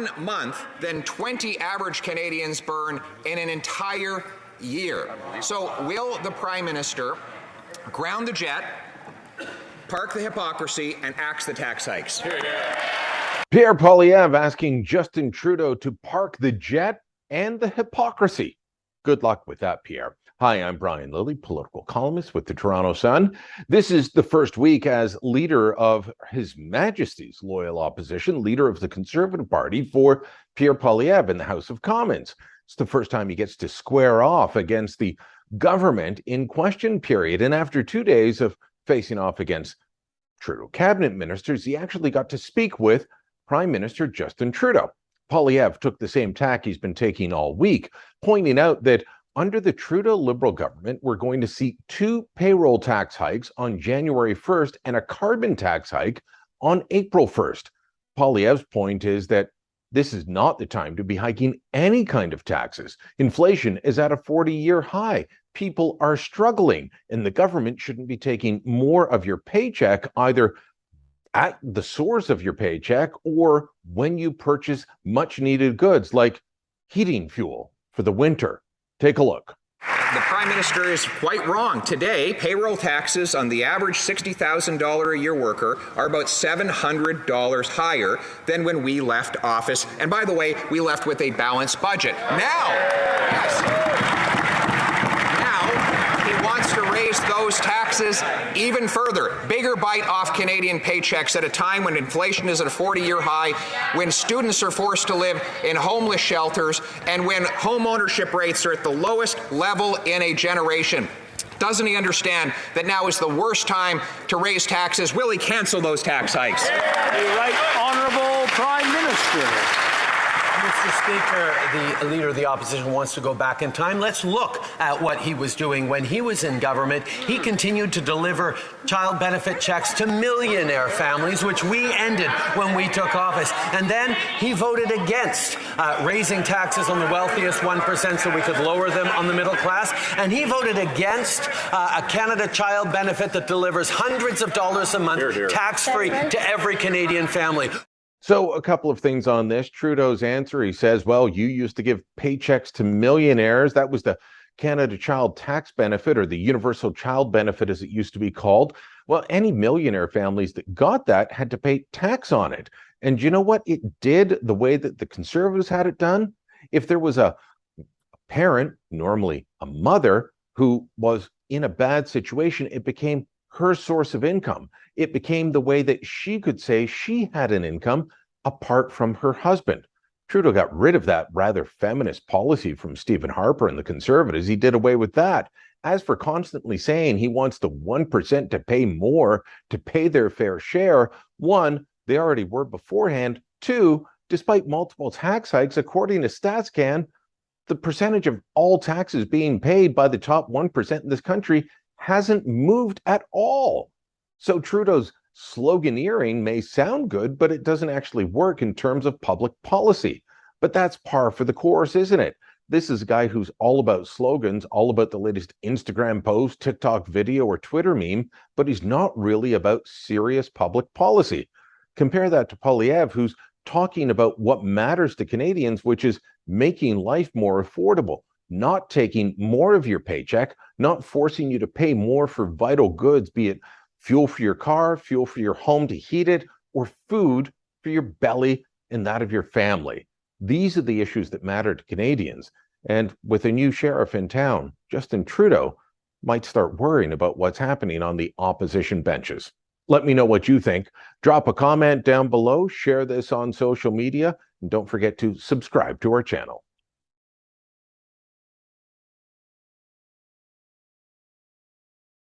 1 month than 20 average Canadians burn in an entire year. So will the Prime Minister ground the jet, park the hypocrisy, and axe the tax hikes? Pierre Poilievre asking Justin Trudeau to park the jet and the hypocrisy. Good luck with that, Pierre. Hi, I'm Brian Lilley, political columnist with the Toronto Sun. This is the first week as leader of His Majesty's loyal opposition, leader of the Conservative Party, for Pierre Poilievre in the House of Commons. It's the first time he gets to square off against the government in question period. And after 2 days of facing off against Trudeau cabinet ministers, he actually got to speak with Prime Minister Justin Trudeau. Poilievre took the same tack he's been taking all week, pointing out that under the Trudeau Liberal government, we're going to see 2 payroll tax hikes on January 1st and a carbon tax hike on April 1st. Poilievre's point is that this is not the time to be hiking any kind of taxes. Inflation is at a 40-year high. People are struggling, and the government shouldn't be taking more of your paycheck either at the source of your paycheck or when you purchase much-needed goods like heating fuel for the winter. Take a look. The Prime Minister is quite wrong. Today, payroll taxes on the average $60,000 a year worker are about $700 higher than when we left office. And by the way, we left with a balanced budget. Now, he wants to raise those taxes even further. Bigger bite off Canadian paychecks at a time when inflation is at a 40-year high, when students are forced to live in homeless shelters, and when home ownership rates are at the lowest level in a generation. Doesn't he understand that now is the worst time to raise taxes? Will he cancel those tax hikes? The right honourable Prime Minister. Mr. Speaker, the Leader of the Opposition wants to go back in time. Let's look at what he was doing when he was in government. He continued to deliver child benefit checks to millionaire families, which we ended when we took office. And then he voted against raising taxes on the wealthiest 1% so we could lower them on the middle class. And he voted against a Canada Child benefit that delivers hundreds of dollars a month, tax-free to every Canadian family. So a couple of things on this. Trudeau's answer, he says, well, you used to give paychecks to millionaires. That was the Canada Child Tax Benefit, or the Universal Child Benefit as it used to be called. Well, any millionaire families that got that had to pay tax on it. And you know what it did the way that the Conservatives had it done? If there was a parent, normally a mother, who was in a bad situation, it became her source of income. It became the way that she could say she had an income apart from her husband. Trudeau got rid of that rather feminist policy from Stephen Harper and the Conservatives. He did away with that. As for constantly saying he wants the 1% to pay more, to pay their fair share, one, they already were beforehand. Two, despite multiple tax hikes, according to StatsCan, the percentage of all taxes being paid by the top 1% in this country hasn't moved at all. So Trudeau's sloganeering may sound good, but it doesn't actually work in terms of public policy. But that's par for the course, isn't it? This is a guy who's all about slogans, all about the latest Instagram post, TikTok video, or Twitter meme, but he's not really about serious public policy. Compare that to Poilievre, who's talking about what matters to Canadians, which is making life more affordable, not taking more of your paycheck, not forcing you to pay more for vital goods, be it fuel for your car, fuel for your home to heat it, or food for your belly and that of your family. These are the issues that matter to Canadians. And with a new sheriff in town, Justin Trudeau might start worrying about what's happening on the opposition benches. Let me know what you think. Drop a comment down below, share this on social media, and don't forget to subscribe to our channel.